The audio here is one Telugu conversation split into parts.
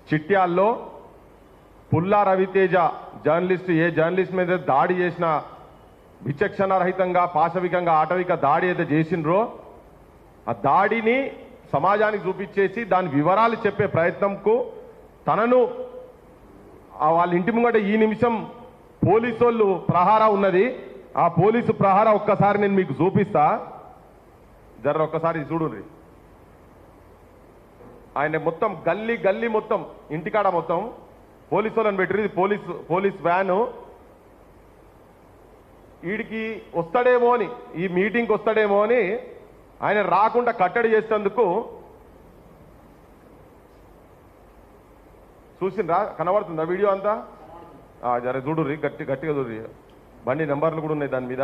చిట్యాల్లో పుల్లా రవితేజ జర్నలిస్ట్ మీద దాడి చేసిన విచక్షణారహితంగా పాశవికంగా ఆటవిక దాడి అయితే చేసినరో ఆ దాడిని సమాజానికి చూపించేసి దాని వివరాలు చెప్పే ప్రయత్నంకు తనను వాళ్ళ ఇంటి ముంగట ఈ నిమిషం పోలీసు వాళ్ళు ప్రహార ఉన్నది. ఆ పోలీసు ప్రహార ఒక్కసారి నేను మీకు చూపిస్తా, జర ఒక్కసారి చూడండి. ఆయన మొత్తం గల్లీ మొత్తం ఇంటికాడ మొత్తం పోలీసు వాళ్ళని పెట్టిరు. ఇది పోలీస్ వ్యాను. వీడికి వస్తాడేమో అని, ఈ మీటింగ్కి వస్తాడేమో అని ఆయన రాకుండా కట్టడి చేసేందుకు చూసిండ్రా, కనబడుతుందా వీడియో అంతా? జర చూడుర్రి, గట్టిగా చూడ్రి. బండి నెంబర్లు కూడా ఉన్నాయి దాని మీద.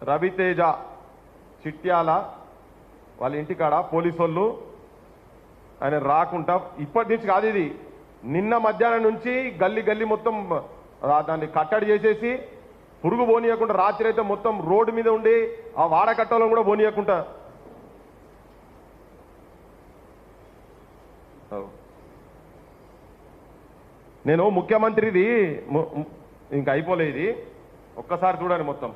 రవితేజ చిట్యాల వాళ్ళ ఇంటికాడ పోలీసు వాళ్ళు ఆయన రాకుండా, ఇప్పటి నుంచి కాదు ఇది, నిన్న మధ్యాహ్నం నుంచి గల్లీ మొత్తం దాన్ని కట్టడి చేసేసి పురుగు పోనీయకుండా రాత్రి అయితే మొత్తం రోడ్డు మీద ఉండి ఆ వాడకట్టలో కూడా పోనీయకుండా. నేను ముఖ్యమంత్రిది ఇంకా అయిపోలేదు, ఒక్కసారి చూడండి మొత్తం.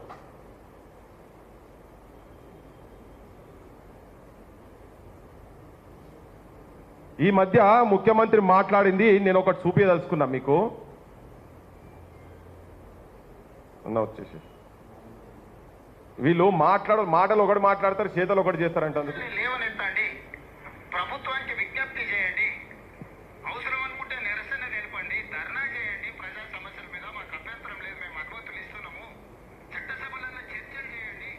ఈ మధ్య ముఖ్యమంత్రి మాట్లాడింది నేను ఒకటి చూపించదలుచుకున్నా మీకు. వచ్చేసి వీళ్ళు మాటలు ఒకటి మాట్లాడతారు, చేతలు ఒకటి చేస్తారంట. లేవనెత్తండి, ప్రభుత్వానికి విజ్ఞప్తి చేయండి, అవసరం అనుకుంటే నిరసన తెలపండి, ధర్నా చేయండి, ప్రజా సమస్యల మీద మాకు అభ్యంతరం లేదు, మేము అనుమతులు ఇస్తున్నాము, చట్టసభలలో చర్చలు చేయండి.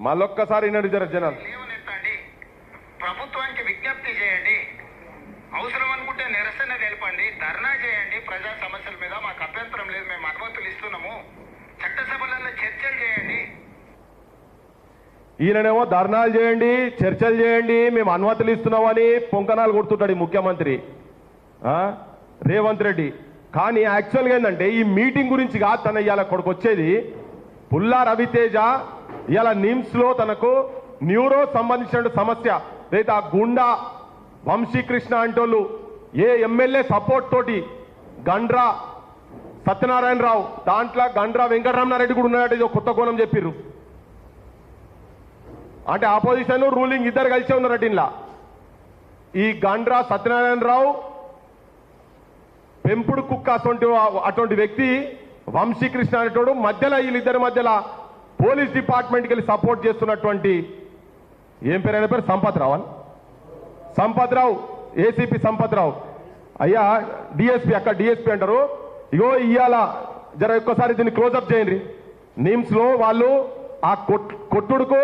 మళ్ళొక్కసారి జనాలు లేవనెత్తండి, ప్రభుత్వానికి విజ్ఞప్తి చేయండి, అవసరం అనుకుంటే నిరసన తెలపండి, ధర్నా చేయండి, ప్రజా సమస్యల మీద మాకు అభ్యంతరం లేదు, మేము అనుమతులు ఇస్తున్నాము, చట్టసభలలో చర్చలు చేయండి. ఈయననేమో ధర్నాలు చేయండి, చర్చలు చేయండి, మేము అనుమతులు ఇస్తున్నామని పొంకనాలు కొడుతుంటాడు ఈ ముఖ్యమంత్రి రేవంత్ రెడ్డి. కానీ యాక్చువల్గా ఏంటంటే ఈ మీటింగ్ గురించి కాదు తన ఇవాళ కొడుకు వచ్చేది. పుల్లా రవితేజ ఇవాళ నిమ్స్లో తనకు న్యూరో సంబంధించిన సమస్య లేదా ఆ గుండా వంశీకృష్ణ అంటోళ్ళు ఏ ఎమ్మెల్యే సపోర్ట్ తోటి గండ్రా సత్యనారాయణరావు, దాంట్లో గండ్రా వెంకటరమణారెడ్డి కూడా ఉన్నాడు, ఇది కొత్త కోణం చెప్పిర్రు. అంటే ఆపోజిషన్ రూలింగ్ ఇద్దరు కలిసే ఉన్నారట ఇలా. ఈ గండ్రా సత్యనారాయణరావు పెంపుడు కుక్క అటువంటి వ్యక్తి వంశీకృష్ణ అనేటోడు మధ్యలో వీళ్ళిద్దరి మధ్యలో పోలీస్ డిపార్ట్మెంట్కి వెళ్ళి సపోర్ట్ చేస్తున్నటువంటి ఏం పేరు అయిన పేరు సంపత్ రావు, ఏసీపీ సంపత్ రావు. అయ్యా డిఎస్పీ, అక్కడ డిఎస్పీ అంటారు. ఇగో ఇవాళ జర ఒక్కసారి దీన్ని క్లోజప్ చేయండి. నిమ్స్లో వాళ్ళు ఆ కొట్టుడుకు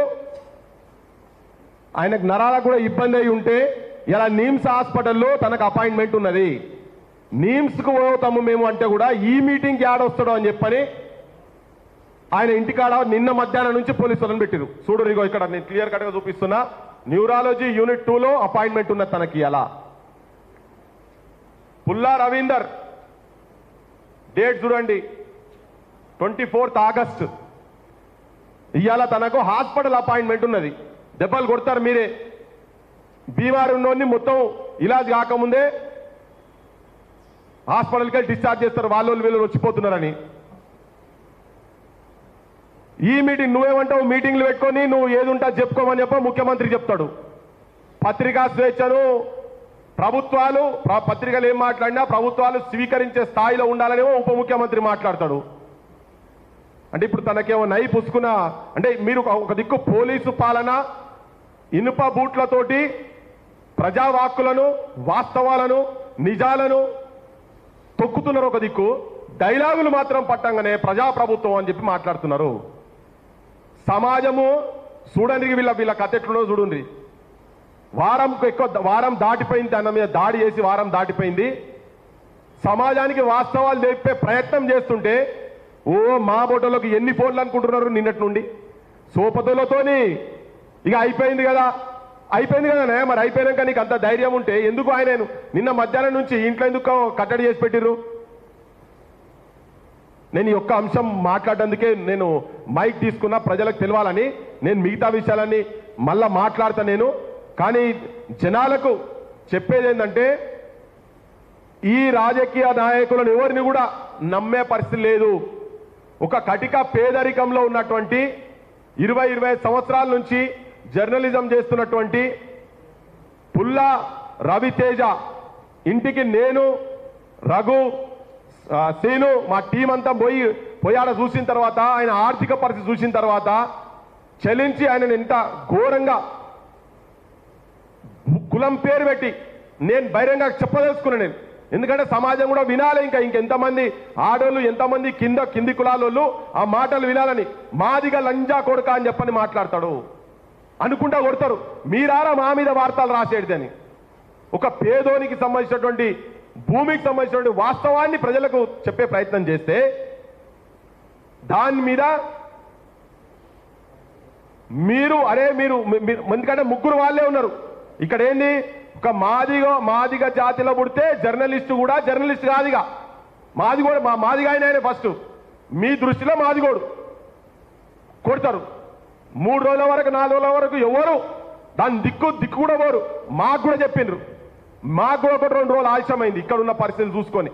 ఆయనకు నరాలకు కూడా ఇబ్బంది అయి ఉంటే ఇలా నిమ్స్ హాస్పిటల్లో తనకు అపాయింట్మెంట్ ఉన్నది. నిమ్స్కు పోతాము మేము అంటే కూడా ఈ మీటింగ్కి ఆడొస్తాడు అని చెప్పని ఆయన ఇంటికాడ నిన్న మధ్యాహ్నం నుంచి పోలీసు వాళ్ళని పెట్టిరు. చూడు ఇగో ఇక్కడ నేను క్లియర్ కట్గా చూపిస్తున్నా. న్యూరాలజీ యూనిట్ 2లో అపాయింట్మెంట్ ఉన్నది తనకి. అలా పుల్లా రవీందర్ డేట్ చూడండి, 24th ఆగస్ట్. ఇవాళ తనకు హాస్పిటల్ అపాయింట్మెంట్ ఉన్నది. దెబ్బలు కొడతారు మీరే, బీమారు ఉన్నోడిని మొత్తం ఇలాజ్ కాకముందే హాస్పిటల్కి వెళ్ళి డిశ్చార్జ్ చేస్తారు, వాళ్ళు వీళ్ళు వచ్చిపోతున్నారని. ఈ మీటింగ్ నువ్వేమంటావు, మీటింగ్లు పెట్టుకొని నువ్వు ఏది ఉంటా చెప్పుకోమని ముఖ్యమంత్రి చెప్తాడు. పత్రికా స్వేచ్ఛను ప్రభుత్వాలు పత్రికలు ఏం మాట్లాడినా ప్రభుత్వాలు స్వీకరించే స్థాయిలో ఉండాలనేమో ఉప ముఖ్యమంత్రి మాట్లాడతాడు. అంటే ఇప్పుడు తనకేమో నై పుసుకున్న అంటే మీరు ఒక దిక్కు పోలీసు పాలన ఇనుప బూట్లతోటి ప్రజావాక్కులను వాస్తవాలను నిజాలను తొక్కుతున్నారు. ఒక దిక్కు డైలాగులు మాత్రం పట్టంగానే ప్రజాప్రభుత్వం అని చెప్పి మాట్లాడుతున్నారు. సమాజము చూడండి, వీళ్ళ కథ ఎట్లున్నో చూడండి. వారం దాటిపోయింది, అన్న మీద దాడి చేసి వారం దాటిపోయింది. సమాజానికి వాస్తవాలు చెప్పే ప్రయత్నం చేస్తుంటే మా బోటోలోకి ఎన్ని ఫోన్లు అనుకుంటున్నారు నిన్నటి నుండి. సోపతులతోని ఇక అయిపోయింది కదా మరి అయిపోయాక నీకు అంత ధైర్యం ఉంటే ఎందుకు ఆయన నిన్న మధ్యాహ్నం నుంచి ఇంట్లో ఎందుకు కట్టడి చేసి పెట్టిర్రు? నేను ఈ ఒక్క అంశం మాట్లాడేందుకే నేను మైక్ తీసుకున్నా, ప్రజలకు తెలవాలని. నేను మిగతా విషయాలన్నీ మళ్ళా మాట్లాడతా నేను. కానీ జనాలకు చెప్పేది ఏంటంటే ఈ రాజకీయ నాయకులను ఎవరిని కూడా నమ్మే పరిస్థితి లేదు. ఒక కటిక పేదరికంలో ఉన్నటువంటి 20-25 సంవత్సరాల నుంచి జర్నలిజం చేస్తున్నటువంటి పుల్లా రవితేజ ఇంటికి నేను, రఘు, సీను మా టీం అంతా పోయాడ చూసిన తర్వాత, ఆయన ఆర్థిక పరిస్థితి చూసిన తర్వాత చలించి ఆయనను ఎంత ఘోరంగా కులం పేరు పెట్టి నేను బహిరంగ చెప్పదలుచుకున్నాను. నేను ఎందుకంటే సమాజం కూడా వినాలి. ఇంకెంతమంది ఆడోళ్ళు, ఎంతమంది కింది కులాలోళ్ళు ఆ మాటలు వినాలని. మాదిగా లంజా కొడుక అని చెప్పని మాట్లాడతాడు, అనుకుంటా కొడతారు. మీరారా మా మీద వార్తలు రాసేది. ఒక పేదోనికి సంబంధించినటువంటి భూమికి సంబంధించినటువంటి వాస్తవాన్ని ప్రజలకు చెప్పే ప్రయత్నం చేస్తే దాని మీద మీరు ఎందుకంటే ముగ్గురు వాళ్ళే ఉన్నారు ఇక్కడ. ఏంది, ఒక మాదిగ జాతిలో పుడితే జర్నలిస్టు కూడా జర్నలిస్ట్ కాదుగా. మాదిగా ఆయన ఫస్ట్ మీ దృష్టిలో మాదిగోడు కొడతారు. 3 రోజుల వరకు 4 రోజుల వరకు ఎవరు దాని దిక్కు కూడా పోరు. మాకు కూడా చెప్పిండ్రు, మాకు కూడా 1-2 రోజులు ఆలస్యమైంది ఇక్కడ ఉన్న పరిస్థితులు చూసుకొని.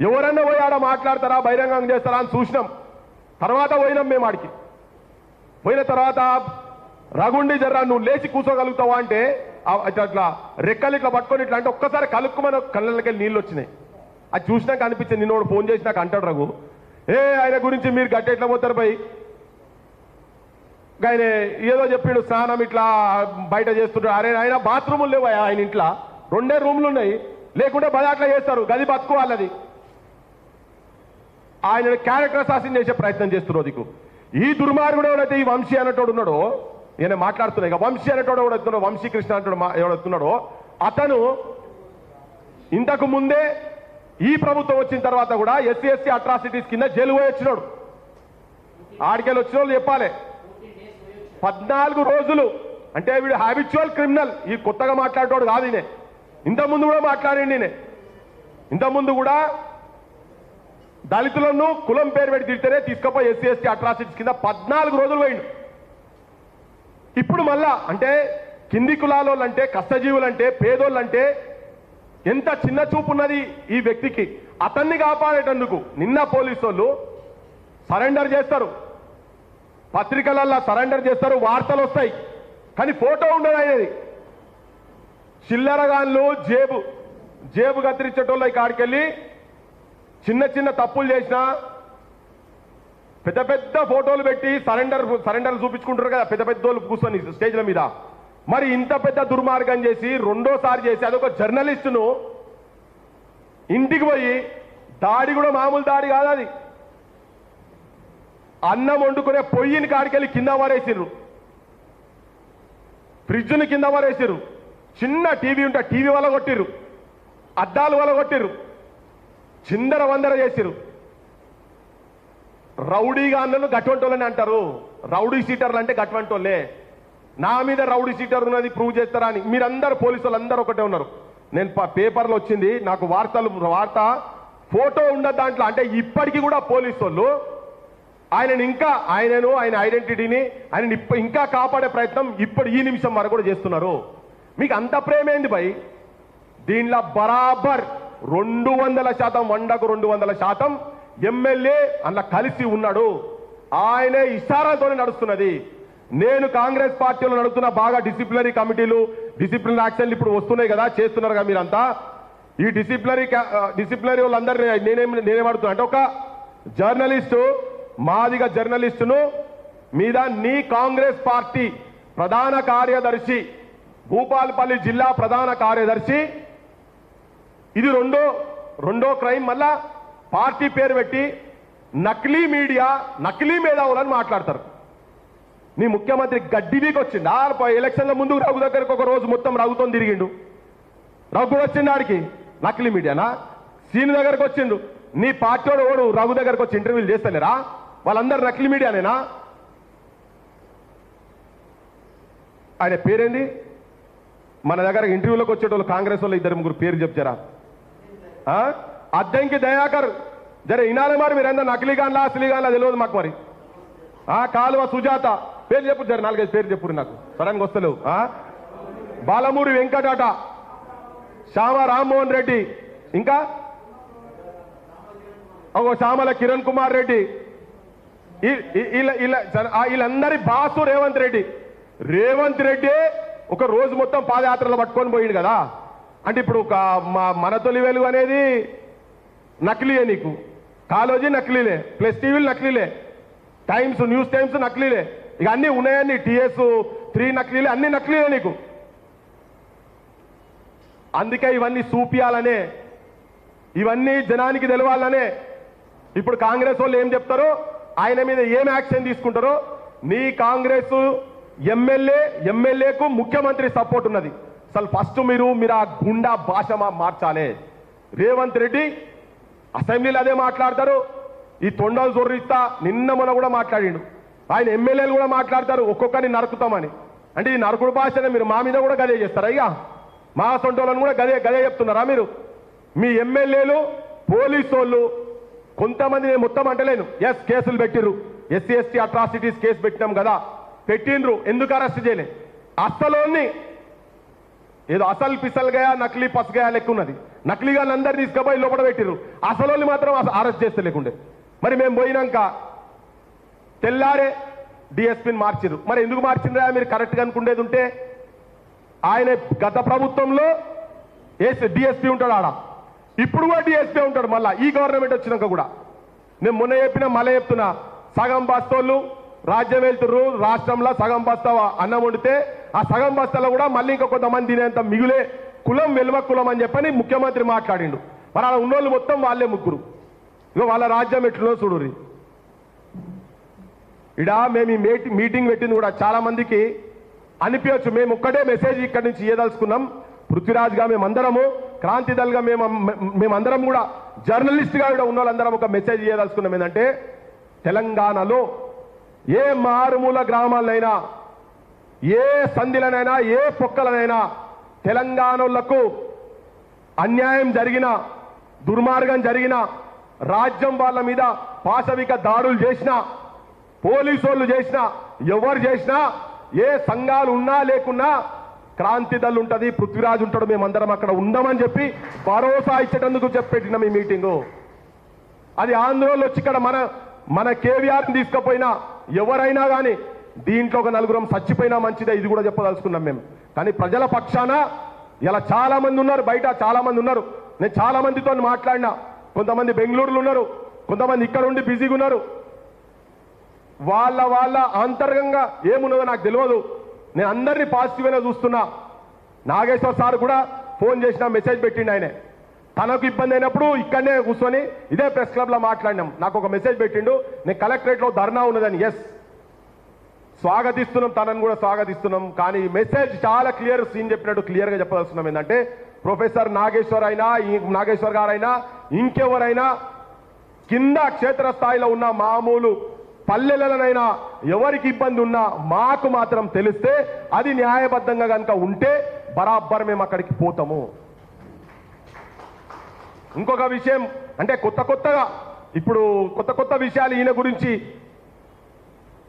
ఎవరన్నా పోయి ఆడ మాట్లాడతారా, బహిరంగం చేస్తారా అని చూసినాం. తర్వాత పోయినాం మేము ఆడికి. పోయిన తర్వాత రగుండి జర్రా నువ్వు లేచి కూర్చోగలుగుతావా అంటే అట్లా రెక్కలు ఇట్లా పట్టుకొని ఇట్లా అంటే ఒక్కసారి కలుక్కుమని కళ్ళకి నీళ్ళు వచ్చినాయి. అది చూసినాక అనిపించింది. నిన్నోడు ఫోన్ చేసి నాకు అంటాడు, రఘు ఆయన గురించి మీరు గట్టి ఎట్లా పోతారు పోయి, ఆయన ఏదో చెప్పాడు స్నానం ఇట్లా బయట చేస్తుంటాడు. అరే ఆయన బాత్రూములు లేవు ఆయన ఇంట్లో, 2 రూమ్లు ఉన్నాయి, లేకుంటే బజాట్లా చేస్తారు, గది బతుకోవాలది. ఆయన క్యారెక్టర్ అసాసిన్ చేసే ప్రయత్నం చేస్తున్నారు. దిక్కు ఈ దుర్మార్గుడు ఎవడైతే ఈ వంశీ అనేటోడు ఉన్నాడో, ఈయన మాట్లాడుతున్నాయి ఇక వంశీ అనేటోడు ఎవడెత్తున్నాడో, వంశీకృష్ణ అంటాడు ఎవడెత్తున్నాడో, అతను ఇంతకు ముందే ఈ ప్రభుత్వం వచ్చిన తర్వాత కూడా SC/ST అట్రాసిటీస్ కింద జైలు పోయి వచ్చినాడు. ఆడికెళ్ళి వచ్చిన వాళ్ళు చెప్పాలి 14 రోజులు అంటే వీడు హ్యాబిచువల్ క్రిమినల్. ఈ కొత్తగా మాట్లాడేటోడు కాదు ఈయన, ఇంతకుముందు కూడా మాట్లాడండి. ఈయన ఇంతకుముందు కూడా దళితులను కులం పేరు పెట్టి తిడితేనే తీసుకపోయి SC/ST అట్రాసిటీస్ కింద 14 రోజులు పోయిండు. ఇప్పుడు మళ్ళా అంటే కింది కులాలోళ్ళంటే, కష్టజీవులంటే, పేదోళ్ళంటే ఎంత చిన్న చూపు ఉన్నది ఈ వ్యక్తికి. అతన్ని కాపాడేటందుకు నిన్న పోలీసు వాళ్ళు సరెండర్ చేస్తారు, పత్రికలల్లో సరెండర్ చేస్తారు, వార్తలు వస్తాయి, కానీ ఫోటో ఉండదు ఆయనది. చిల్లరగాన్లు జేబు కత్తిరించేటోళ్ళు కాడికెళ్ళి చిన్న తప్పులు చేసినా పెద్ద ఫోటోలు పెట్టి సరెండర్ చూపించుకుంటారు కదా పెద్దోళ్ళు కూర్చొని స్టేజ్ల మీద. మరి ఇంత పెద్ద దుర్మార్గం చేసి రెండోసారి చేసి అదొక జర్నలిస్టును ఇంటికి పోయి దాడి కూడా మామూలు దాడి కాదు అది. అన్నం వండుకునే పొయ్యిని కాడికెళ్ళి కింద పడేసిర్రు, ఫ్రిడ్జ్ని కింద పడేసిర్రు, చిన్న టీవీ ఉంటే టీవీ వల్ల కొట్టిర్రు, అద్దాలు వల్ల కొట్టిర్రు, చిందర వందర చేసిర్రు. రౌడీగా అన్నలు గట్వంటోళ్ళని అంటారు. రౌడీ సీటర్లు అంటే గట్వంటోళ్ళే. నా మీద రౌడీ సీటర్ ఉన్నది ప్రూవ్ చేస్తారా అని మీరందరూ పోలీసు వాళ్ళందరూ ఒకటే ఉన్నారు. నేను పేపర్లో వచ్చింది నాకు వార్త ఫోటో ఉండదు దాంట్లో. అంటే ఇప్పటికీ కూడా పోలీసు వాళ్ళు ఆయనను ఆయన ఐడెంటిటీని ఆయన ఇంకా కాపాడే ప్రయత్నం ఇప్పుడు ఈ నిమిషం వరకు కూడా చేస్తున్నారు. మీకు అంత ప్రేమేంది భయ్? దీనిలో బరాబర్ 200% 100కు 200% ఎమ్మెల్యే అలా కలిసి ఉన్నాడు. ఆయనే ఇషారాతోనే నడుస్తున్నది. నేను కాంగ్రెస్ పార్టీలో నడుస్తున్న బాగా డిసిప్లినరీ కమిటీలు, డిసిప్లినరీ యాక్షన్లు ఇప్పుడు వస్తున్నాయి కదా, చేస్తున్నారు కదా మీరంతా. ఈ డిసిప్లినరీ వాళ్ళందరూ నేనేమడుతున్నా అంటే ఒక జర్నలిస్టు, మాదిగా జర్నలిస్టును మీద నీ కాంగ్రెస్ పార్టీ ప్రధాన కార్యదర్శి, భూపాలపల్లి జిల్లా ప్రధాన కార్యదర్శి, ఇది రెండో క్రైమ్. మళ్ళా పార్టీ పేరు పెట్టి నకిలీ మీడియా, నకిలీ మేధావులని మాట్లాడతారు. నీ ముఖ్యమంత్రి గడ్డివీకి వచ్చిండు. ఎలక్షన్ల ముందు రఘు దగ్గరకు ఒక రోజు మొత్తం రఘుతో తిరిగిండు. రఘు వచ్చిండు ఆడికి నకిలీ మీడియానా? సీని దగ్గరకు వచ్చిండు. నీ పార్టీ వాడు రఘు దగ్గరకు వచ్చి ఇంటర్వ్యూలు చేస్తలేరా? వాళ్ళందరూ నకిలీ మీడియానేనా? ఆయన పేరేంది? మన దగ్గర ఇంటర్వ్యూలోకి వచ్చేటోళ్ళు కాంగ్రెస్ వాళ్ళు 2-3 పేరు చెప్తారా? అద్దంకి దయాకర్ జర ఇనాలే మరి మీరందరూ నకిలీగాన్లా అసలీగాన్లా తెలియదు మాకు. మరి కాలువ సుజాత పేరు చెప్పు, జర 4-5 పేరు చెప్పు, నాకు సడన్గా వస్తలేవు. బాలమూరి వెంకటట, శ్యామ రామ్మోహన్ రెడ్డి, ఇంకా శ్యామల కిరణ్ కుమార్ రెడ్డి, వీళ్ళందరి బాసు రేవంత్ రెడ్డి. రేవంత్ రెడ్డి ఒక రోజు మొత్తం పాదయాత్రలు పట్టుకొని పోయిండు కదా. అంటే ఇప్పుడు మన తొలి వెలుగు అనేది నకిలీయే, నీకు కాలోజీ నకిలీలే, ప్లస్ టీవీలు నకిలీలే, టైమ్స్ న్యూస్ టైమ్స్ నకిలీలే, ఇక అన్నీ ఉన్నాయని TS3 నకిలీలే, అన్ని నకిలీలే నీకు. అందుకే ఇవన్నీ చూపియాలనే, ఇవన్నీ జనానికి తెలవాలనే. ఇప్పుడు కాంగ్రెస్ వాళ్ళు ఏం చెప్తారో, ఆయన మీద ఏం యాక్షన్ తీసుకుంటారో. నీ కాంగ్రెస్ ఎమ్మెల్యేకు ముఖ్యమంత్రి సపోర్ట్ ఉన్నది. అసలు ఫస్ట్ మీరు ఆ గుండా భాష మార్చాలి. రేవంత్ రెడ్డి అసెంబ్లీలో అదే మాట్లాడతారు, ఈ తొండలు జొర్రిస్తా నిన్న మొన్న కూడా మాట్లాడిండు. ఆయన ఎమ్మెల్యేలు కూడా మాట్లాడతారు ఒక్కొక్కరిని నరుకుతామని. అంటే ఈ నరుకుడు భాషనే మీరు మా మీద కూడా గదే చేస్తారా? ఇక మా సొంటోళ్ళని కూడా గదే చెప్తున్నారా మీరు? మీ ఎమ్మెల్యేలు పోలీసు వాళ్ళు కొంతమంది, నేను మొత్తం అంటలేను, కేసులు పెట్టిర్రు, SC/ST అట్రాసిటీస్ కేసు పెట్టినాం కదా, పెట్టిండ్రు. ఎందుకు అరెస్ట్ చేయలే? అసలోని ఏదో అసలు పిసల్గా నకిలీ పసగా లెక్క ఉన్నది. నకిలీగా అందరు తీసుకుపోయి లోపల పెట్టిర్రు, అసలు మాత్రం అరెస్ట్ చేస్తే లేకుండే. మరి మేము పోయినాక తెల్లారే DSPని మార్చిర్రు. మరి ఎందుకు మార్చిండ్రా మీరు కరెక్ట్గా అనుకునేది ఉంటే? ఆయన గత ప్రభుత్వంలో DSP ఉంటాడు ఆడ, ఇప్పుడు కూడా DSP ఉంటాడు మళ్ళా ఈ గవర్నమెంట్ వచ్చినాక కూడా. నేను మొన్న చెప్పినా మళ్ళీ చెప్తున్నా, సగం బస్తోళ్ళు రాజ్యం వెళ్తుర్రు, రాష్ట్రంలో సగం బస్తా అన్నం వండితే ఆ సగం బస్తాలో కూడా మళ్ళీ ఇంకా కొంతమంది తినేంత మిగులే కులం వెలువ కులం అని చెప్పని ముఖ్యమంత్రి మాట్లాడిండు. మరి అలా ఉన్నోళ్ళు మొత్తం వాళ్ళే ముగ్గురు. ఇక వాళ్ళ రాజ్యం ఎట్లునో చూడుర్రి. మేము ఈ మీటింగ్ పెట్టింది కూడా చాలా మందికి అనిపించచ్చు, మేము ఒక్కటే మెసేజ్ ఇక్కడి నుంచి ఇయ్యదలుచుకున్నాం. పృథ్వీరాజ్గా మేమందరము, క్రాంతిదల్గా మేమందరం కూడా, జర్నలిస్ట్గా కూడా ఉన్న వాళ్ళందరం ఒక మెసేజ్ ఇయ్యదలుచుకున్నాం. ఏంటంటే తెలంగాణలో ఏ మారుమూల గ్రామాలనైనా, ఏ సంధిలనైనా, ఏ పొక్కలనైనా తెలంగాణలకు అన్యాయం జరిగిన, దుర్మార్గం జరిగిన, రాజ్యం వాళ్ళ మీద పాశవిక దాడులు చేసిన, పోలీసు వాళ్ళు చేసిన, ఎవరు చేసినా, ఏ సంఘాలు ఉన్నా లేకున్నా క్రాంతిదల్ ఉంటుంది, పృథ్వీరాజ్ ఉంటాడు, మేమందరం అక్కడ ఉందామని చెప్పి భరోసా ఇచ్చేటందుకు చెప్పెట్టినాం ఈ మీటింగు. అది ఆంధ్రలో వచ్చి ఇక్కడ మన కేవీఆర్ని తీసుకుపోయినా ఎవరైనా కానీ దీంట్లో ఒక నలుగురం చచ్చిపోయినా మంచిదే, ఇది కూడా చెప్పదలుచుకున్నాం మేము. కానీ ప్రజల పక్షాన ఇలా చాలా మంది ఉన్నారు, బయట చాలా మంది ఉన్నారు. నేను చాలా మందితో మాట్లాడినా, కొంతమంది బెంగళూరులో ఉన్నారు, కొంతమంది ఇక్కడ ఉండి బిజీగా ఉన్నారు. వాళ్ళ అంతర్గంగా ఏమున్నదో నాకు తెలియదు. నేను అందరినీ పాజిటివ్గానే చూస్తున్నా. నాగేశ్వర్ సార్ కూడా ఫోన్ చేసిన, మెసేజ్ పెట్టిండు. ఆయనే తనకు ఇబ్బంది అయినప్పుడు ఇక్కడనే కూర్చొని ఇదే ప్రెస్ క్లబ్లో మాట్లాడినాం. నాకు ఒక మెసేజ్ పెట్టిండు, నేను కలెక్టరేట్లో ధర్నా ఉన్నదని. స్వాగతిస్తున్నాం, తనను కూడా స్వాగతిస్తున్నాం. కానీ మెసేజ్ చాలా క్లియర్, సీన్ చెప్పినట్టు క్లియర్గా చెప్పదలుచుకున్నాం. ఏంటంటే ప్రొఫెసర్ నాగేశ్వర్ గారైనా ఇంకెవరైనా కింద క్షేత్రస్థాయిలో ఉన్న మామూలు పల్లెలనైనా ఎవరికి ఇబ్బంది ఉన్నా మాకు మాత్రం తెలిస్తే, అది న్యాయబద్ధంగా కనుక ఉంటే బరాబర్ మేము అక్కడికి పోతాము. ఇంకొక విషయం అంటే ఇప్పుడు కొత్త విషయాలు ఈయన గురించి,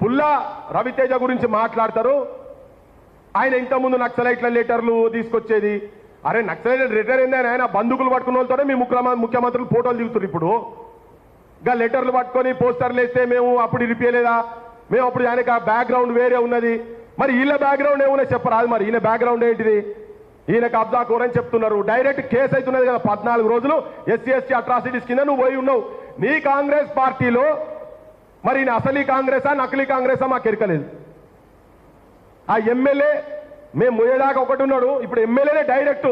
పుల్లా రవితేజ గురించి మాట్లాడతారు. ఆయన ఇంతకుముందు నక్సలైట్ల లెటర్లు తీసుకొచ్చేది. అరే నక్సలైట్ లెటర్ ఏందని ఆయన బంధుకులు పట్టుకున్న వాళ్ళతోనే మీ ముఖ్యమంత్రులు ఫోటోలు దిగుతారు. ఇప్పుడు ఇంకా లెటర్లు పట్టుకొని పోస్టర్లు వేస్తే మేము అప్పుడు ఇరిపియలేదా? మేము అప్పుడు ఆయనకి ఆ బ్యాక్గ్రౌండ్ వేరే ఉన్నది. మరి వీళ్ళ బ్యాక్గ్రౌండ్ ఏమున్నా చెప్పరాదు. మరి ఈయన బ్యాక్గ్రౌండ్ ఏంటిది? ఈయన కబ్జా కోరని చెప్తున్నారు. డైరెక్ట్ కేసు అవుతున్నది కదా, 14 రోజులు SC/ST అట్రాసిటీస్ కింద నువ్వు పోయి ఉన్నావు. నీ కాంగ్రెస్ పార్టీలో మరి ఈయన అసలీ కాంగ్రెసా నకిలీ కాంగ్రెసా మాకు ఎరకలేదు. ఆ ఎమ్మెల్యే మేము పోయేదాకా ఒకటి ఉన్నాడు, ఇప్పుడు ఎమ్మెల్యేనే డైరెక్ట్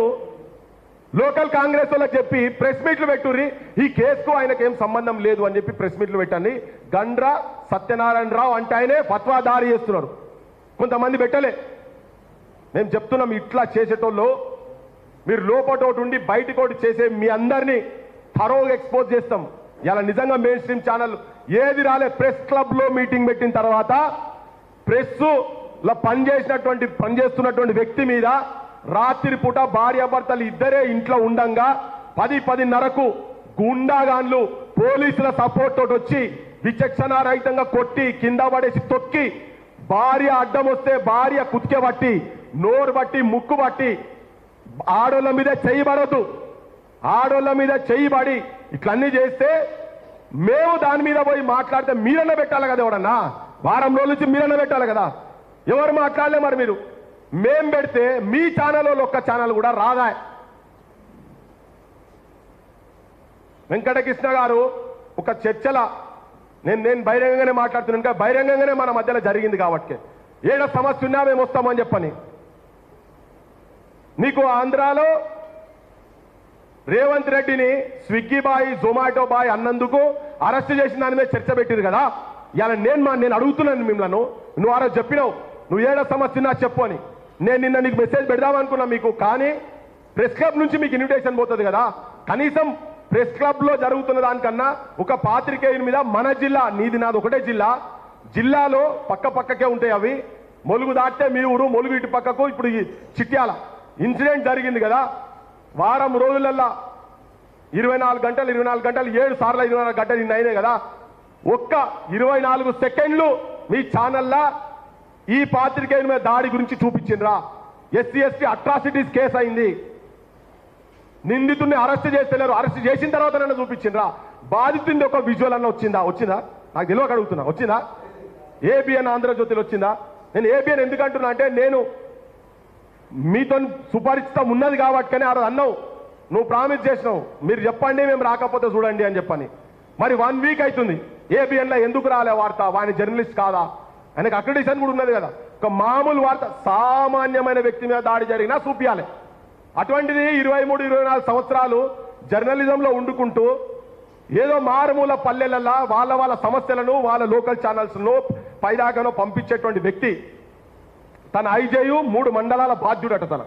లోకల్ కాంగ్రెస్ వాళ్ళకి చెప్పి ప్రెస్ మీట్లు పెట్టుర్రి, ఈ కేసుకు ఆయనకేం సంబంధం లేదు అని చెప్పి ప్రెస్ మీట్లు పెట్టండి. గండ్ర సత్యనారాయణరావు అంటే ఆయనే ఫత్వా దారి చేస్తున్నారు. కొంతమంది పెట్టలే. మేము చెప్తున్నాం, ఇట్లా చేసేటోళ్ళు మీరు లోపటోటి ఉండి బయటకోటి చేసే మీ అందరినీ థరోగా ఎక్స్పోజ్ చేస్తాం. ఇలా నిజంగా మెయిన్ స్ట్రీమ్ ఛానల్ ఏది రాలే. ప్రెస్ క్లబ్లో మీటింగ్ పెట్టిన తర్వాత ప్రెస్లో పనిచేస్తున్నటువంటి వ్యక్తి మీద రాత్రి పూట భార్యాభర్తలు ఇద్దరే ఇంట్లో ఉండంగా 10:30కు గుండాగాన్లు పోలీసుల సపోర్ట్ తోటి వచ్చి విచక్షణారహితంగా కొట్టి కింద పడేసి తొక్కి, భార్య అడ్డం వస్తే భార్య కుతికే పట్టి నోరు బట్టి ముక్కు బట్టి ఆడోళ్ళ మీద చేయబడద్దు, ఆడోళ్ళ మీద చేయబడి ఇట్లన్నీ చేస్తే మేము దాని మీద పోయి మాట్లాడితే మీరన్నా పెట్టాలి కదా, ఎవడన్నా వారం రోజుల నుంచి మీరన్నా పెట్టాలి కదా, ఎవరు మాట్లాడలే. మరి మీరు మేం పెడితే మీ ఛానల్ ఒక్క ఛానల్ కూడా రాదా? వెంకటకృష్ణ గారు ఒక చర్చల నేను బహిరంగంగానే మాట్లాడుతున్నాను, ఇంకా బహిరంగంగానే మన మధ్యలో జరిగింది కాబట్టి ఏడ సమస్య ఉన్నా మేము వస్తామని చెప్పని. నీకు ఆంధ్రాలో రేవంత్ రెడ్డిని స్విగ్గీ బాయ్ జొమాటో బాయ్ అన్నందుకు అరెస్ట్ చేసిన దాని మీద చర్చ పెట్టింది కదా. ఇలా నేను అడుగుతున్నాను మిమ్మల్ని, నువ్వు ఆ రోజు చెప్పినావు నువ్వు ఏడ సమస్య ఉన్నా చెప్పు అని. నేను నిన్న నీకు మెసేజ్ పెడదామనుకున్నా మీకు, కానీ ప్రెస్ క్లబ్ నుంచి మీకు ఇన్విటేషన్ పోతుంది కదా, కనీసం ప్రెస్ క్లబ్ లో జరుగుతున్న దానికన్నా ఒక పాత్రికేయుని మీద మన జిల్లా, నీది నాది ఒకటే జిల్లా, జిల్లాలో పక్క పక్కకే ఉంటాయి అవి. మొలుగు దాటితే మీ ఊరు, మొలుగు ఇటు పక్కకు. ఇప్పుడు ఈ చిట్యాల ఇన్సిడెంట్ జరిగింది కదా, వారం రోజులల్లా 24 గంటలు 7 సార్లు 24 గంటలు నిన్న అయినాయి కదా. ఒక్క 24 సెకండ్లు మీ ఛానల్లా ఈ పాత్రికేయుని మీద దాడి గురించి చూపించిండ్రా? ఎస్సీ ఎస్టీ అట్రాసిటీస్ కేసు అయింది, నిందితుడిని అరెస్ట్ చేస్తలేరు, అరెస్ట్ చేసిన తర్వాత నన్ను చూపించిండ్రా? బాధితుడి ఒక విజువల్ అన్న వచ్చిందా? నాకు తెలియక అడుగుతున్నా, వచ్చిందా? ఏబిఎన్ ఆంధ్రజ్యోతిలో వచ్చిందా? నేను ఏబిఎన్ ఎందుకు అంటున్నా అంటే, నేను మీతో సుపరిచితం ఉన్నది కాబట్టి ఆ రోజు అన్నావు, నువ్వు ప్రామిస్ చేసినావు, మీరు చెప్పండి మేము రాకపోతే చూడండి అని చెప్పని. మరి 1 వీక్ అవుతుంది, ఏబిఎన్లో ఎందుకు రాలే వార్త? వాని జర్నలిస్ట్ కాదా? ఆయనకు అక్రిడిషన్ కూడా ఉన్నది కదా. ఒక మామూలు వార్త, సామాన్యమైన వ్యక్తి మీద దాడి జరిగినా చూపించాలి. అటువంటిది 23-24 సంవత్సరాలు జర్నలిజంలో వండుకుంటూ ఏదో మారుమూల పల్లెలల్లా వాళ్ళ సమస్యలను వాళ్ళ లోకల్ ఛానల్స్లో పైదాకానో పంపించేటువంటి వ్యక్తి తన ఐజేయు 3 మండలాల బాధ్యుడట. తన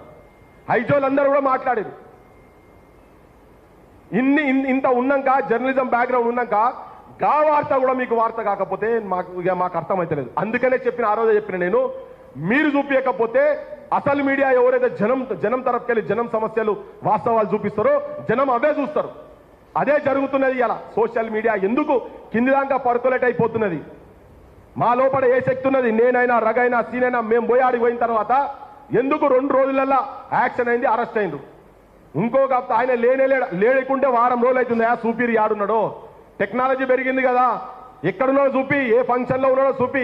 ఐజోలందరూ కూడా మాట్లాడేది. ఇంత ఉన్నాక, జర్నలిజం బ్యాక్గ్రౌండ్ ఉన్నాక గా వార్త కూడా మీకు వార్త కాకపోతే మాకు అర్థమైతలేదు. అందుకనే చెప్పిన, ఆ రోజే చెప్పిన నేను, మీరు చూపించకపోతే అసలు మీడియా ఎవరైతే జనం తరపుకెళ్ళి జనం సమస్యలు వాస్తవాలు చూపిస్తారో జనం అవే చూస్తారు. అదే జరుగుతున్నది ఇలా. సోషల్ మీడియా ఎందుకు కింది దాకా పర్కులేట్ అయిపోతున్నది? మా లోపల ఏ శక్తి ఉన్నది? నేనైనా రగైనా సీనైనా మేము పోయి ఆడికి పోయిన తర్వాత ఎందుకు 2 రోజులల్లా యాక్షన్ అయింది, అరెస్ట్ అయింది? ఇంకొక ఆయన లేకుంటే వారం రోజులు అవుతుంది. సూపీరి ఆడున్నాడో? టెక్నాలజీ పెరిగింది కదా, ఎక్కడున్నాడో చూపి, ఏ ఫంక్షన్ లో ఉన్నాడో చూపి.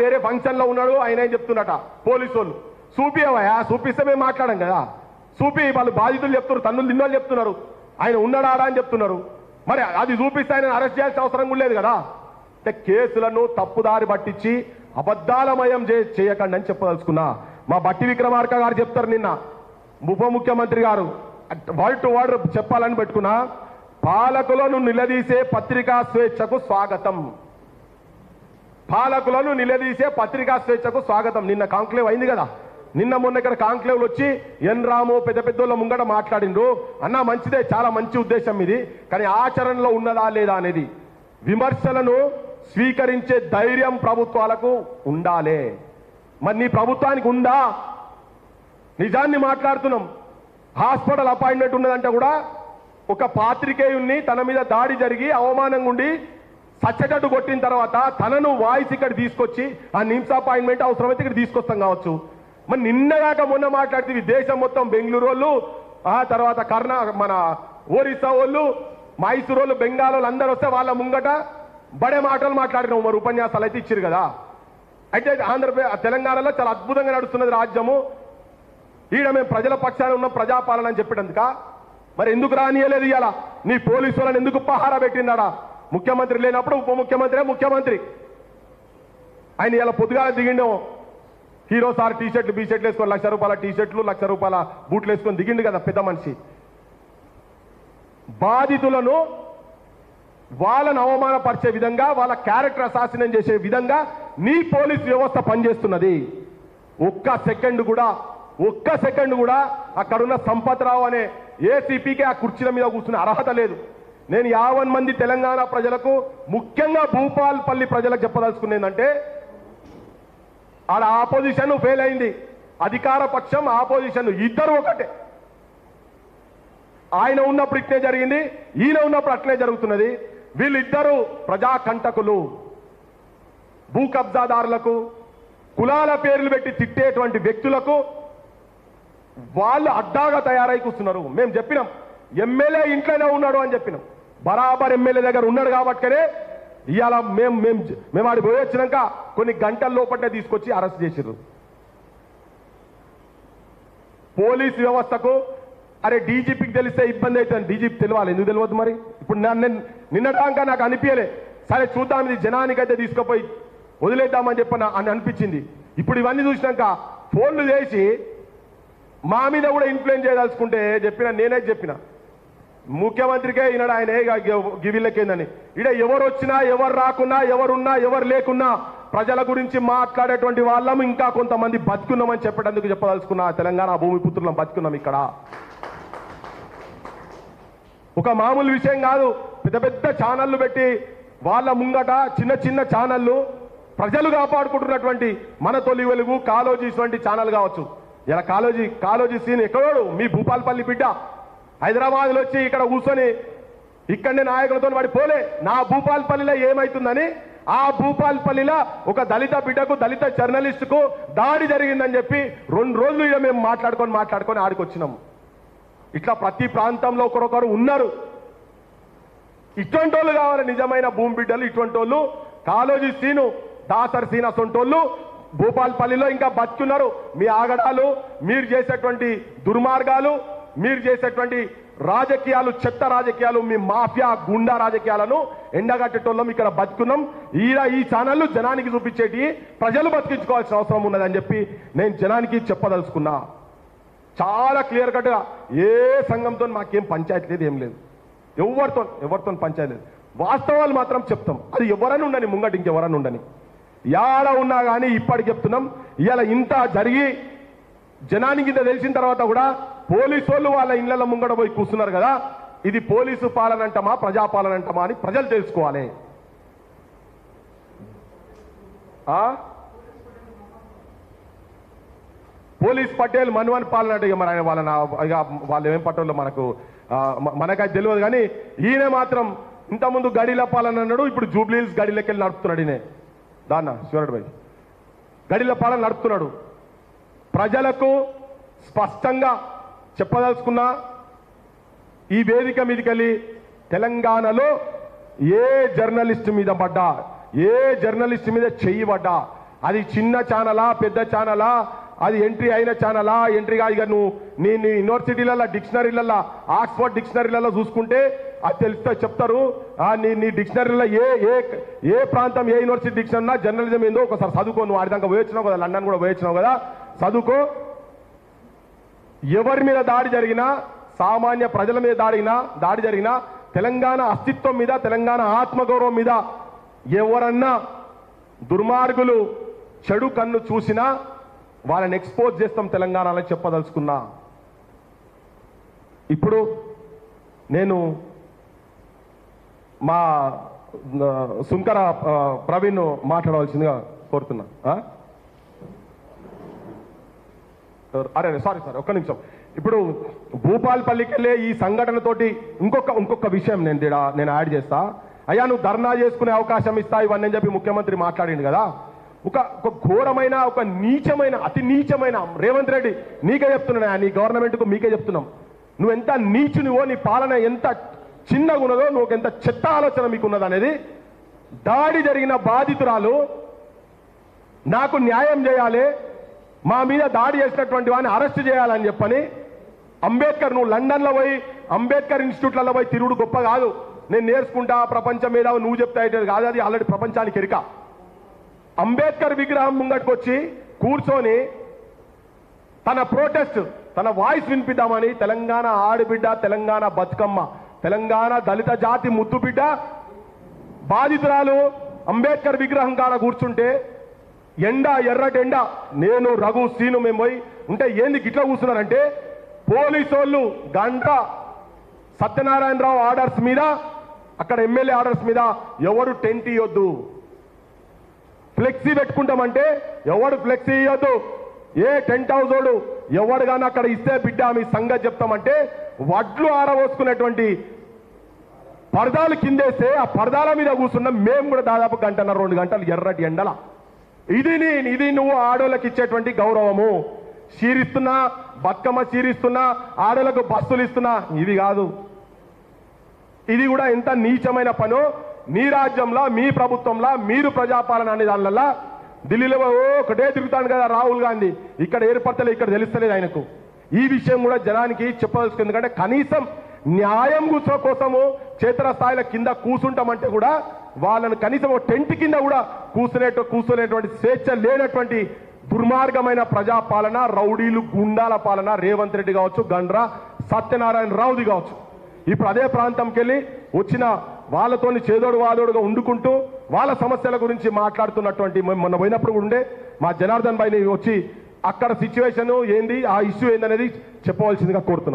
వేరే ఫంక్షన్ లో ఉన్నాడు ఆయన ఏం చెప్తున్నట పోలీసు వాళ్ళు, చూపివయా, చూపిస్తే మేము మాట్లాడాం కదా, చూపి. వాళ్ళు బాధితులు చెప్తున్నారు, తన్నులు తిన్నోళ్ళు చెప్తున్నారు ఆయన ఉన్నాడా అని చెప్తున్నారు. మరి అది చూపిస్తే ఆయన అరెస్ట్ చేయాల్సిన అవసరం కూడా లేదు కదా. అంటే కేసులను తప్పుదారి పట్టించి అబద్ధాలమయం చేయకండి అని చెప్పదలుచుకున్నా. మా బట్టి విక్రమార్క గారు చెప్తారు, నిన్న ఉప ముఖ్యమంత్రి గారు వర్డ్ టు వర్డ్ చెప్పాలని పెట్టుకున్నా, పాలకులను నిలదీసే పత్రికా స్వేచ్ఛకు స్వాగతం. పాలకులను నిలదీసే పత్రికా స్వేచ్ఛకు స్వాగతం. నిన్న కాంక్లేవ్ అయింది కదా, నిన్న మొన్న ఇక్కడ కాంక్లేవ్లు వచ్చి ఎన్ రాము పెద్ద పెద్దోళ్ళ ముంగట మాట్లాడిండ్రు. అన్నా మంచిదే, చాలా మంచి ఉద్దేశం ఇది, కానీ ఆచరణలో ఉన్నదా లేదా అనేది, విమర్శలను స్వీకరించే ధైర్యం ప్రభుత్వాలకు ఉండాలి. మరి నీ ప్రభుత్వానికి ఉందా? నిజాన్ని మాట్లాడుతున్నాం. హాస్పిటల్ అపాయింట్మెంట్ ఉన్నదంటే కూడా ఒక పాత్రికేయుణ్ణి తన మీద దాడి జరిగి అవమానంగా ఉండి సచ్చటట్టు కొట్టిన తర్వాత తనను వాయిస్ ఇక్కడ తీసుకొచ్చి ఆ నిమ్స్ అపాయింట్మెంట్ అవసరమైతే ఇక్కడ తీసుకొస్తాం కావచ్చు. మరి నిన్నగాక మొన్న మాట్లాడితే దేశం మొత్తం బెంగళూరు వాళ్ళు, ఆ తర్వాత మన ఒరిస్సా వాళ్ళు, మైసూరు వాళ్ళు, బెంగాల్ వాళ్ళు అందరూ వస్తే వాళ్ళ ముంగట బడే మాటలు మాట్లాడినావు. మరి ఉపన్యాసాలు అయితే ఇచ్చారు కదా. అయితే తెలంగాణలో చాలా అద్భుతంగా నడుస్తున్నది రాజ్యము. ఈడ మేము ప్రజల పక్షాన ఉన్న ప్రజాపాలన అని చెప్పేటందుక మరి ఎందుకు రానియలేదు? ఇవాళ నీ పోలీసు వాళ్ళని ఎందుకు పహారా పెట్టిందాడా? ముఖ్యమంత్రి లేనప్పుడు ఉప ముఖ్యమంత్రి ఆయన ఇలా పొద్దుగా దిగిండో హీరో సార్ టీషర్ట్లు బీషర్ట్లు వేసుకొని ₹1,00,000 టీషర్ట్లు ₹1,00,000 బూట్లు వేసుకొని దిగిండు కదా పెద్ద మనిషి. బాధితులను వాళ్ళను అవమానపరిచే విధంగా, వాళ్ళ క్యారెక్టర్ అసాసినేట్ చేసే విధంగా నీ పోలీస్ వ్యవస్థ పనిచేస్తున్నది. ఒక్క సెకండ్ కూడా అక్కడున్న సంపత్రావు అనే ఏసీపీకి ఆ కుర్చీల మీద కూర్చునే అర్హత లేదు. నేను 50 మంది తెలంగాణ ప్రజలకు, ముఖ్యంగా భూపాల్పల్లి ప్రజలకు చెప్పదలుచుకునేదంటే, ఆడ ఆపోజిషన్ ఫెయిల్ అయింది, అధికార పక్షం ఆపోజిషన్ ఇద్దరు ఒకటే. ఆయన ఉన్నప్పుడు ఇట్లే జరిగింది, ఈయన ఉన్నప్పుడు అట్లే జరుగుతున్నది. వీళ్ళిద్దరూ ప్రజాకంటకులు. భూ కబ్జాదారులకు, కులాల పేర్లు పెట్టి తిట్టేటువంటి వ్యక్తులకు వాళ్ళు అడ్డాగా తయారై కూర్చున్నారు. మేము చెప్పినాం ఎమ్మెల్యే ఇంట్లోనే ఉన్నాడు అని చెప్పినాం. బరాబర్ ఎమ్మెల్యే దగ్గర ఉన్నాడు కాబట్టినే ఇవాళ మేము ఆడికి పోయి వచ్చినాక కొన్ని గంటల లోపలనే తీసుకొచ్చి అరెస్ట్ చేసిర్రు. పోలీస్ వ్యవస్థకు అరే డీజీపీకి తెలిస్తే ఇబ్బంది అవుతుంది, డీజీపీ తెలియాలి, ఎందుకు తెలియదు మరి? ఇప్పుడు నిన్నటాక నాకు అనిపించలే, సరే చూద్దాం ఇది జనానికైతే తీసుకుపోయి వదిలేద్దామని చెప్పి అని అనిపించింది. ఇప్పుడు ఇవన్నీ చూసినాక ఫోన్లు చేసి మా మీద కూడా ఇన్ఫ్లుయెన్స్ చేయదలుచుకుంటే నేనే చెప్పిన ముఖ్యమంత్రికే ఈనాడు ఆయన గివిళ్ళకేందని. ఇడ ఎవరు వచ్చినా ఎవరు రాకున్నా ఎవరున్నా ఎవరు లేకున్నా ప్రజల గురించి మాట్లాడేటువంటి వాళ్ళం ఇంకా కొంతమంది బతుకున్నామని చెప్పేందుకు చెప్పదలుచుకున్నా. తెలంగాణ భూమిపుత్రులం బతుకున్నాం. ఇక్కడ ఒక మామూలు విషయం కాదు, పెద్ద పెద్ద ఛానళ్లు పెట్టి వాళ్ళ ముంగట చిన్న చిన్న ఛానళ్లు ప్రజలు కాపాడుకుంటున్నటువంటి మన తొలి వెలుగు కాలోజీస్ వంటి ఛానల్ కావచ్చు. ఇలా కాలోజీ సీన్ ఎక్కడోడు మీ భూపాలపల్లి బిడ్డ హైదరాబాద్లో వచ్చి ఇక్కడ కూర్చొని ఇక్కడనే నాయకులతో వాడి పోలే. నా భూపాలపల్లిలో ఏమైతుందని ఆ భూపాలపల్లిలో ఒక దళిత బిడ్డకు దళిత జర్నలిస్టుకు దాడి జరిగిందని చెప్పి 2 రోజులు ఇక మేము మాట్లాడుకొని ఆడికొచ్చినాము. ఇట్లా ప్రతి ప్రాంతంలో ఒకరొకరు ఉన్నారు. ఇటువంటి వాళ్ళు కావాలి నిజమైన భూమి బిడ్డలు. ఇటువంటి వాళ్ళు కాలోజీ సీను దాసర్ సీన్ అసొంటోళ్ళు భూపాలపల్లిలో ఇంకా బతుకున్నారు. మీ ఆగడాలు, మీరు చేసేటువంటి దుర్మార్గాలు, మీరు చేసేటువంటి రాజకీయాలు, చెత్త రాజకీయాలు, మీ మాఫియా గుండా రాజకీయాలను ఎండగట్టేటోళ్ళం ఇక్కడ బతుకున్నాం. ఈ ఛానళ్లు జనానికి చూపించేటి ప్రజలు బతికించుకోవాల్సిన అవసరం ఉన్నదని చెప్పి నేను జనానికి చెప్పదలుచుకున్నా. చాలా క్లియర్ కట్గా ఏ సంఘంతో మాకేం పంచాయతీ లేదు, ఏం లేదు, ఎవరితో పంచాయతీ లేదు. వాస్తవాలు మాత్రం చెప్తాం. అది ఎవరని ఉండని, ముంగట ఇంకెవరని ఉండని, యాడ ఉన్నా కానీ ఇప్పటికి చెప్తున్నాం. ఇవాళ ఇంత జరిగి జనానికి ఇంత తెలిసిన తర్వాత కూడా పోలీసు వాళ్ళు వాళ్ళ ఇళ్ల ముంగట పోయి కూర్చున్నారు కదా. ఇది పోలీసు పాలన అంటమా ప్రజాపాలన అంటమా అని ప్రజలు తెలుసుకోవాలి. పోలీస్ పటేల్ మన్వన్ పాలన అంటే మరి ఆయన వాళ్ళు ఏం పట్టేళ్ళు మనకైతే తెలియదు. కానీ ఈయన మాత్రం ఇంతకుముందు గడిల పాలన అన్నాడు, ఇప్పుడు జూబ్లీహిల్స్ గడిలోకి వెళ్ళి నడుపుతున్నాడు. ఈయన దాన్న శివరెడ్డి భాయ్ గడిల పాలన నడుపుతున్నాడు. ప్రజలకు స్పష్టంగా చెప్పదలుచుకున్నా, ఈ వేదిక మీదకెళ్ళి తెలంగాణలో ఏ జర్నలిస్ట్ మీద పడ్డా, ఏ జర్నలిస్ట్ మీద చెయ్యి పడ్డా, అది చిన్న ఛానలా పెద్ద ఛానలా, అది ఎంట్రీ అయిన ఛానలా ఎంట్రీగా, ఇక నువ్వు నీ యూనివర్సిటీలలో డిక్షనరీలలో ఆక్స్ఫర్డ్ డిక్షనరీలలో చూసుకుంటే అది తెలుస్తా చెప్తారు. నీ డిక్షనరీలో ఏ ప్రాంతం ఏ యూనివర్సిటీ డిక్షనరీ జర్నలిజం ఏందో ఒకసారి చదువుకో. నువ్వు ఆడిదాకా పోయొచ్చినావు కదా, లండన్ కూడా పోయొచ్చినావు కదా, చదువుకో. ఎవరి మీద దాడి జరిగినా, సామాన్య ప్రజల మీద దాడి జరిగినా, తెలంగాణ అస్తిత్వం మీద, తెలంగాణ ఆత్మగౌరవం మీద ఎవరన్నా దుర్మార్గులు చెడు కన్ను చూసినా వాళ్ళని ఎక్స్పోజ్ చేస్తాం తెలంగాణలో చెప్పదలుచుకున్నా. ఇప్పుడు నేను మా సుంకర ప్రవీణ్ మాట్లాడవలసిందిగా కోరుతున్నా. అరే సారీ ఒక్క నిమిషం. ఇప్పుడు భూపాలపల్లికి వెళ్ళే ఈ సంఘటనతోటి ఇంకొక విషయం నేను యాడ్ చేస్తా. అయ్యా నువ్వు ధర్నా చేసుకునే అవకాశం ఇస్తా ఇవన్నీ అని చెప్పి ముఖ్యమంత్రి మాట్లాడింది కదా. ఒక ఘోరమైన, ఒక నీచమైన, అతి నీచమైన, రేవంత్ రెడ్డి నీకే చెప్తున్నా, నీ గవర్నమెంట్కు మీకే చెప్తున్నాం, నువ్వు ఎంత నీచునివో, నీ పాలన ఎంత చిన్నగా ఉన్నదో, నువ్వు ఎంత చెత్త ఆలోచన మీకున్నది అనేది. దాడి జరిగిన బాధితురాలు నాకు న్యాయం చేయాలి, మా మీద దాడి చేసినటువంటి వాడిని అరెస్ట్ చేయాలని చెప్పని అంబేద్కర్, నువ్వు లండన్లో పోయి అంబేద్కర్ ఇన్స్టిట్యూట్లలో పోయి తిరుగుడు గొప్ప కాదు, నేను నేర్చుకుంటా ప్రపంచం మీద నువ్వు చెప్తా అయితే కాదు, అది ఆల్రెడీ ప్రపంచానికి ఎరిక. అంబేద్కర్ విగ్రహం ముంగట్టుకొచ్చి కూర్చొని తన ప్రోటెస్ట్, తన వాయిస్ వినిపిద్దామని తెలంగాణ ఆడబిడ్డ, తెలంగాణ బతుకమ్మ, తెలంగాణ దళిత జాతి ముద్దు బిడ్డ బాధితురాలు అంబేద్కర్ విగ్రహం కాడ కూర్చుంటే ఎర్రటి ఎండ, నేను రఘు సీను మేము పోయి ఉంటే ఏంది గిట్లా కూర్చున్నారంటే పోలీసు వాళ్ళు గంట సత్యనారాయణరావు ఆర్డర్స్ మీద, అక్కడ ఎమ్మెల్యే ఆర్డర్స్ మీద ఎవరు టెంట్ ఇవ్వద్దు, ఫ్లెక్సీ పెట్టుకుంటామంటే ఎవడు ఫ్లెక్సీ ఇవ్వద్దు, ఏ టెంట్ హౌస్ వాడు ఎవడు కానీ అక్కడ ఇస్తే బిడ్డ మీ సంగతి చెప్తామంటే వడ్లు ఆరబోసుకునేటువంటి పరదాలు కిందేస్తే ఆ పరదాల మీద కూర్చున్నాం మేము కూడా దాదాపు 1.5-2 గంటలు ఎర్రటి ఎండల. ఇది నువ్వు ఆడోళ్ళకి ఇచ్చేటువంటి గౌరవము. చీరిస్తున్నా బతుకమ్మ చీరిస్తున్నా, ఆడలకు బస్సులు ఇస్తున్నా, ఇది కాదు. ఇది కూడా ఎంత నీచమైన పనో మీ రాజ్యంలో, మీ ప్రభుత్వంలో మీరు ప్రజాపాలన అనే దానివల్ల ఢిల్లీలో ఒకటే తిరుగుతాను కదా రాహుల్ గాంధీ, ఇక్కడ ఏర్పడతలేదు, ఇక్కడ తెలుస్తలేదు ఆయనకు. ఈ విషయం కూడా జనానికి చెప్పవలసింది. ఎందుకంటే కనీసం న్యాయం కోసము క్షేత్రస్థాయిలో కింద కూర్చుంటామంటే కూడా వాళ్ళను కనీసం ఒక టెంట్ కింద కూడా కూర్చునేటువంటి స్వేచ్ఛ లేనటువంటి దుర్మార్గమైన ప్రజాపాలన, రౌడీలు గుండాల పాలన రేవంత్ రెడ్డి కావచ్చు, గండ్రా సత్యనారాయణ రావుది కావచ్చు. ఇప్పుడు అదే ప్రాంతంకి వెళ్ళి వచ్చిన వాళ్ళతోని చేదోడు వాదోడుగా వండుకుంటూ వాళ్ళ సమస్యల గురించి మాట్లాడుతున్నటువంటి మొన్న పోయినప్పుడు ఉండే మా జనార్దన్ భాయ్ని వచ్చి అక్కడ సిచ్యువేషన్ ఏంది, ఆ ఇష్యూ ఏందనేది చెప్పవలసిందిగా కోరుతున్నాను.